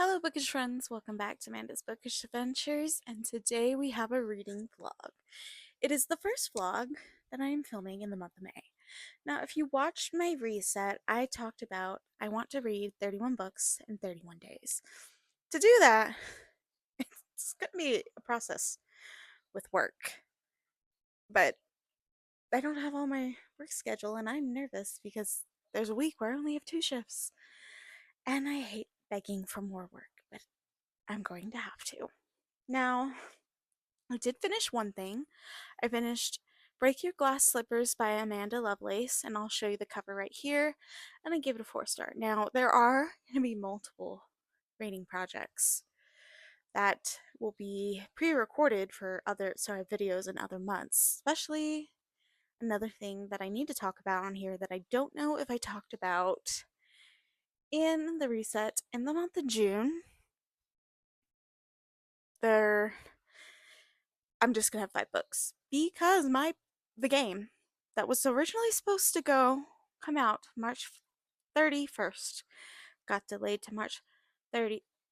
Hello, bookish friends. Welcome back to Amanda's Bookish Adventures, and today we have a reading vlog. It is the first vlog that I am filming in the month of May. Now, if you watched my reset, I talked about I want to read 31 books in 31 days. To do that, it's going to be a process with work, but I don't have all my work schedule, and I'm nervous because there's a week where I only have 2 shifts, and I hate begging for more work, but I'm going to have to. Now, I did finish one thing. I finished Break Your Glass Slippers by Amanda Lovelace, and I'll show you the cover right here, and I give it a 4-star. Now, there are going to be multiple reading projects that will be pre-recorded for other videos in other months, especially another thing that I need to talk about on here that I don't know if I talked about in the reset in the month of June. I'm just gonna have 5 books because the game that was originally supposed to come out March 31st got delayed to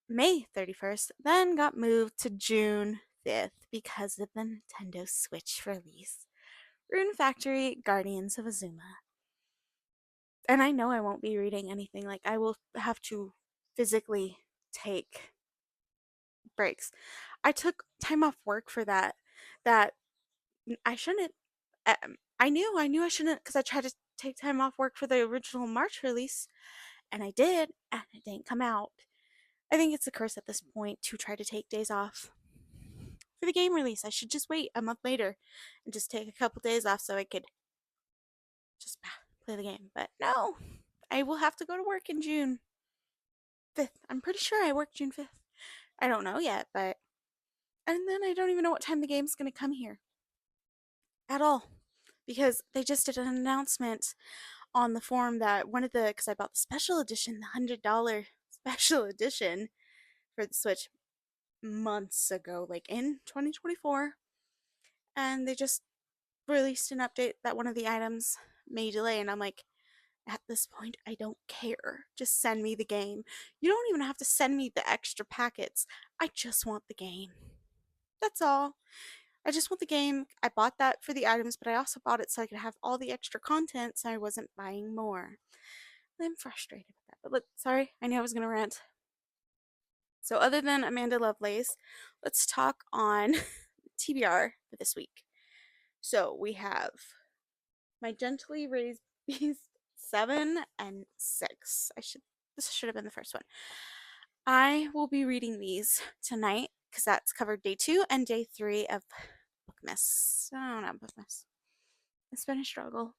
May 31st, then got moved to June 5th because of the Nintendo Switch release. Rune Factory Guardians of Azuma. And I know I won't be reading anything, like I will have to physically take breaks. I took time off work for that I shouldn't. I knew I shouldn't, because I tried to take time off work for the original March release, and I did, and it didn't come out. I think it's a curse at this point to try to take days off for the game release. I should just wait a month later and just take a couple days off so I could just play the game. But no, I will have to go to work in June 5th. I'm pretty sure I work June 5th. I don't know yet, but. And then I don't even know what time the game's going to come here at all, because they just did an announcement on the forum that because I bought the special edition, the $100 special edition for the Switch months ago, like in 2024, and they just released an update that one of the items may delay, and I'm like, at this point, I don't care. Just send me the game. You don't even have to send me the extra packets. I just want the game. That's all. I just want the game. I bought that for the items, but I also bought it so I could have all the extra content so I wasn't buying more. I'm frustrated with that. But sorry, I knew I was going to rant. So other than Amanda Lovelace, let's talk on TBR for this week. So we have My Gently Raised Beast 7 and 6. This should have been the first one. I will be reading these tonight because that's covered day 2 and day 3 of Bookmas. Oh, not Bookmas. It's been a struggle.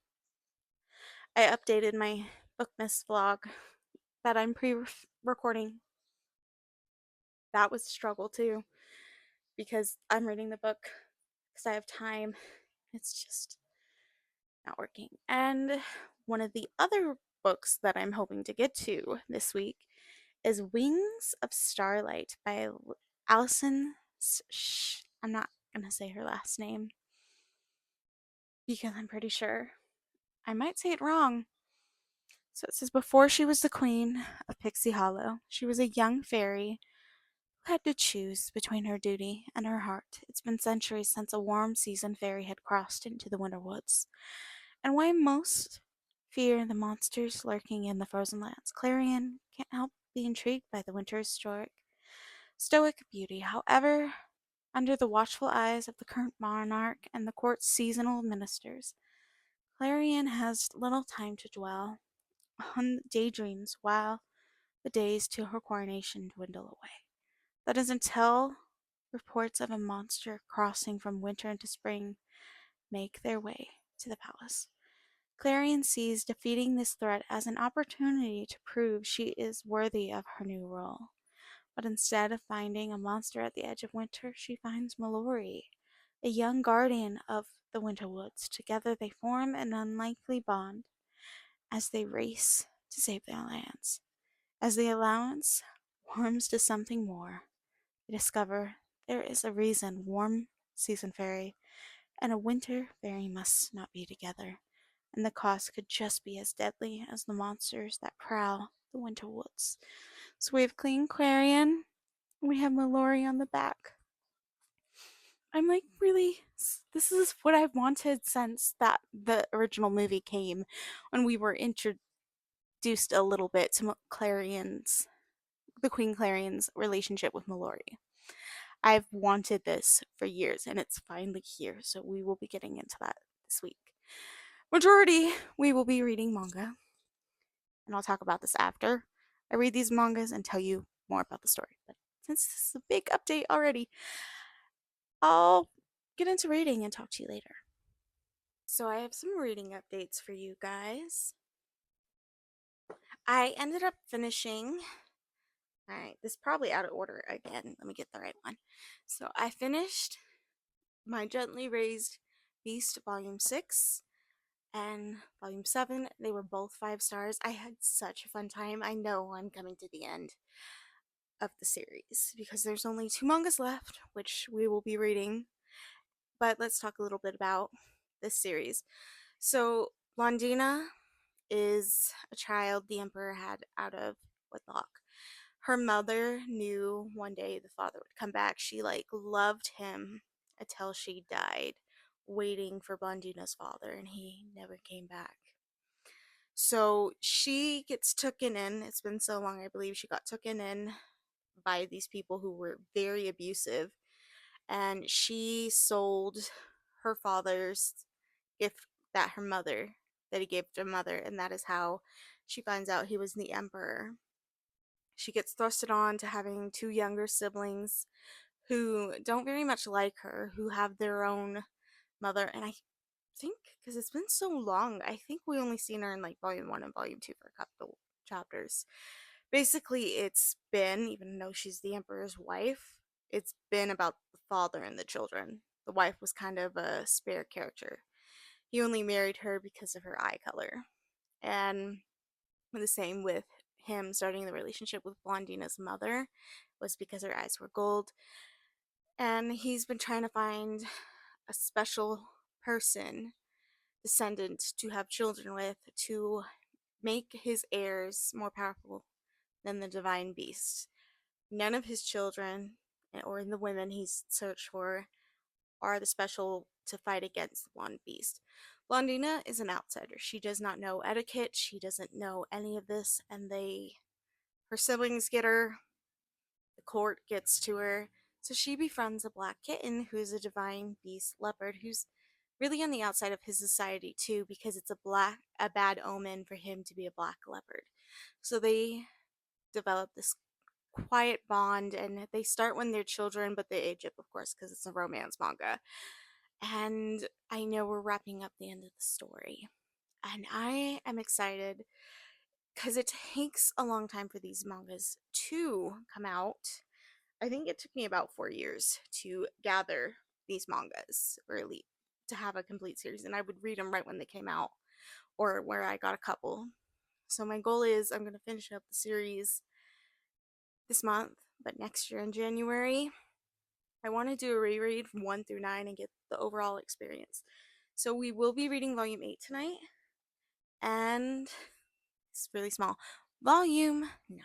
I updated my Bookmas vlog that I'm pre-recording. That was a struggle too, because I'm reading the book because I have time. It's just not working. And one of the other books that I'm hoping to get to this week is Wings of Starlight by Allison. I'm not going to say her last name because I'm pretty sure I might say it wrong. So it says, before she was the queen of Pixie Hollow, she was a young fairy who had to choose between her duty and her heart. It's been centuries since a warm season fairy had crossed into the winter woods. And why most fear the monsters lurking in the frozen lands, Clarion can't help be intrigued by the winter's stoic beauty. However, under the watchful eyes of the current monarch and the court's seasonal ministers, Clarion has little time to dwell on daydreams while the days to her coronation dwindle away. That is until reports of a monster crossing from winter into spring make their way to the palace. Clarion sees defeating this threat as an opportunity to prove she is worthy of her new role. But instead of finding a monster at the edge of winter, she finds Mallory, a young guardian of the winter woods. Together they form an unlikely bond as they race to save their lands. As the allowance warms to something more, they discover there is a reason warm season fairy and a winter fairy must not be together, and the cost could just be as deadly as the monsters that prowl the winter woods. So we have Queen Clarion. We have Mallory on the back. I'm like, really? This is what I've wanted since that the original movie came, when we were introduced a little bit to the Queen Clarion's relationship with Mallory. I've wanted this for years and it's finally here, so we will be getting into that this week. Majority, we will be reading manga, and I'll talk about this after I read these mangas and tell you more about the story. But since this is a big update already, I'll get into reading and talk to you later. So I have some reading updates for you guys. I ended up finishing. Alright, this is probably out of order again. Let me get the right one. So I finished My Gently Raised Beast Volume 6 and Volume 7. They were both 5 stars. I had such a fun time. I know I'm coming to the end of the series because there's only 2 mangas left, which we will be reading. But let's talk a little bit about this series. So, Blondina is a child the Emperor had out of wedlock. Her mother knew one day the father would come back. She loved him until she died, waiting for Blondina's father, and he never came back. So she gets taken in. It's been so long, I believe she got taken in by these people who were very abusive, and she sold her father's gift that he gave to her mother, and that is how she finds out he was the emperor. She gets thrusted on to having 2 younger siblings who don't very much like her, who have their own mother, and I think because it's been so long, I think we only seen her in volume 1 and volume 2 for a couple chapters. Basically, it's been, even though she's the emperor's wife, it's been about the father and the children. The wife was kind of a spare character. He only married her because of her eye color. And the same with him starting the relationship with Blondina's mother was because her eyes were gold. And he's been trying to find a special person, descendant, to have children with, to make his heirs more powerful than the divine beast. None of his children or the women he's searched for are the special to fight against one beast. Blondina is an outsider. She does not know etiquette. She doesn't know any of this, and her siblings get her. The court gets to her. So she befriends a black kitten who's a divine beast leopard who's really on the outside of his society too, because it's a bad omen for him to be a black leopard. So they develop this quiet bond, and they start when they're children, but they age up, of course, because it's a romance manga. And I know we're wrapping up the end of the story, and I am excited because it takes a long time for these mangas to come out. I think it took me about 4 years to gather these mangas, or at least to have a complete series, and I would read them right when they came out, or where I got a couple. So my goal is I'm going to finish up the series this month, but next year in January, I want to do a reread from 1 through 9 and get the overall experience. So we will be reading volume 8 tonight, and it's really small. Volume 9.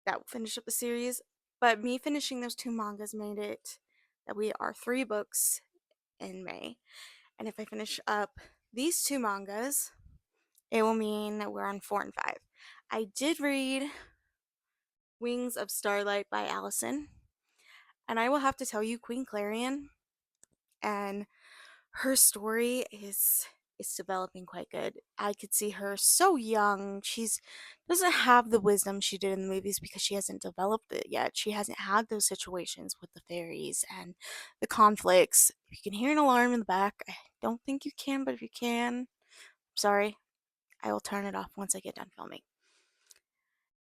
That will finish up the series, but me finishing those 2 mangas made it that we are 3 books in May. And if I finish up these 2 mangas, it will mean that we're on 4 and 5. I did read Wings of Starlight by Allison, and I will have to tell you, Queen Clarion and her story is developing quite good. I could see her so young. She's doesn't have the wisdom she did in the movies because she hasn't developed it yet. She hasn't had those situations with the fairies and the conflicts. If you can hear an alarm in the back, I don't think you can, but if you can, sorry, I will turn it off once I get done filming.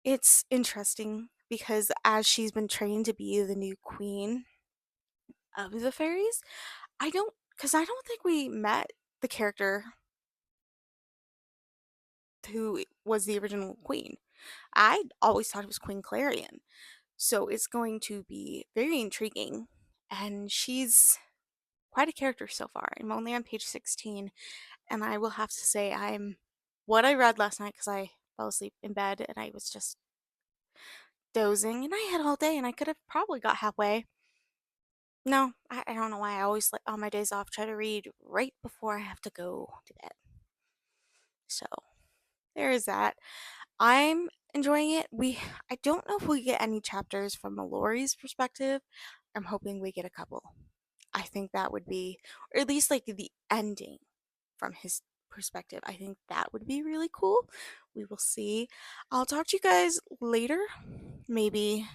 It's interesting because as she's been trained to be the new queen of the fairies, I don't think we met the character who was the original queen. I always thought it was Queen Clarion. So it's going to be very intriguing. And she's quite a character so far. I'm only on page 16, and I will have to say I'm what I read last night because I fell asleep in bed and I was just dozing, and I had all day, and I could have probably got halfway. No, I don't know why I always like on my days off try to read right before I have to go to bed. So there is that. I'm enjoying it. I don't know if we get any chapters from Mallory's perspective. I'm hoping we get a couple. I think that would be, or at least like the ending from his perspective. I think that would be really cool. We will see. I'll talk to you guys later, maybe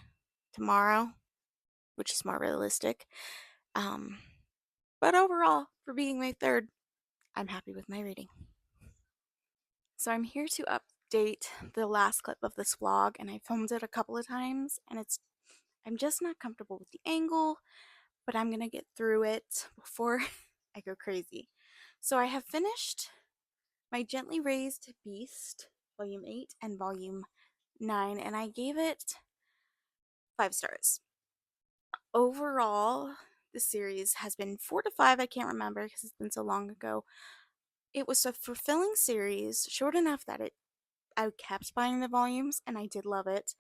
tomorrow, which is more realistic. Um, but overall, for being my third, I'm happy with my reading. So I'm here to update the last clip of this vlog, and I filmed it a couple of times, and I'm just not comfortable with the angle, but I'm gonna get through it before I go crazy. So I have finished my Gently Raised Beast, Volume 8 and Volume 9, and I gave it 5 stars. Overall, the series has been 4 to 5, I can't remember because it's been so long ago. It was a fulfilling series, short enough that I kept buying the volumes, and I did love it.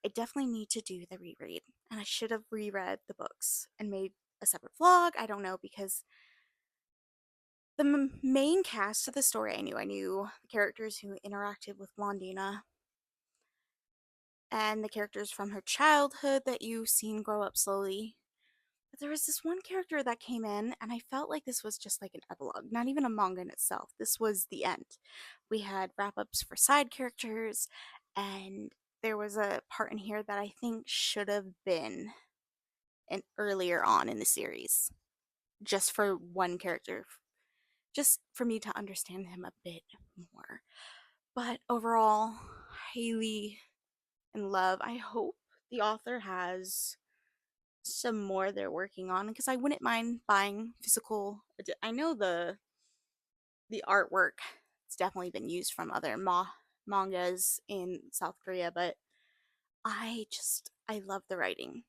I definitely need to do the reread, and I should have reread the books and made a separate vlog. I don't know, because the main cast of the story I knew. I knew the characters who interacted with Blondina and the characters from her childhood that you've seen grow up slowly. But there was this one character that came in, and I felt like this was just like an epilogue, not even a manga in itself. This was the end. We had wrap ups for side characters, and there was a part in here that I think should have been an earlier on in the series, just for one character, just for me to understand him a bit more. But overall, highly in love. I hope the author has some more they're working on, because I wouldn't mind buying physical. I know the artwork has definitely been used from other mangas in South Korea, but I love the writing.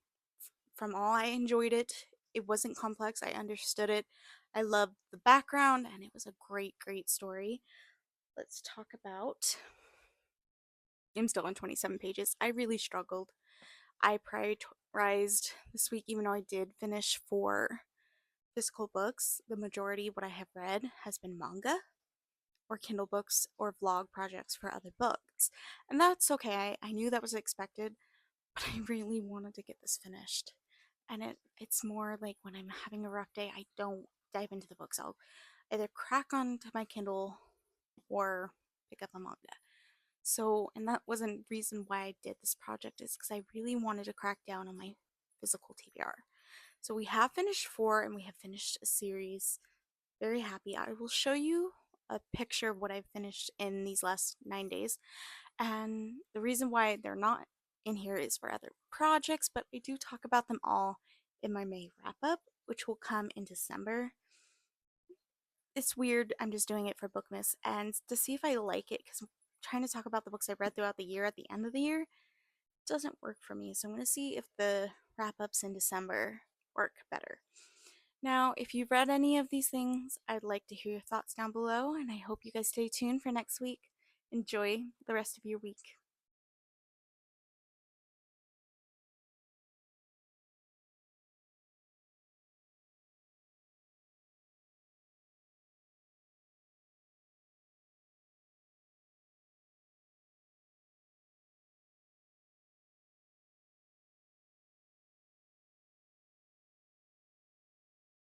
From all, I enjoyed it. It wasn't complex. I understood it. I loved the background, and it was a great story. Let's talk about. I'm still on 27 pages. I really struggled. I prioritized this week, even though I did finish 4 physical books. The majority of what I have read has been manga or Kindle books or vlog projects for other books. And that's okay. I knew that was expected, but I really wanted to get this finished. And it's more like when I'm having a rough day, I don't dive into the books. I'll either crack onto my Kindle or pick up a manga. So, and that was a reason why I did this project, is because I really wanted to crack down on my physical TBR. So we have finished 4, and we have finished a series. Very happy. I will show you a picture of what I've finished in these last 9 days. And the reason why they're not in here is for other projects, but I do talk about them all in my May wrap up, which will come in December. It's weird, I'm just doing it for Bookmas and to see if I like it, because I'm trying to talk about the books I read throughout the year at the end of the year doesn't work for me. So I'm going to see if the wrap ups in December work better. Now, if you've read any of these things, I'd like to hear your thoughts down below, and I hope you guys stay tuned for next week. Enjoy the rest of your week.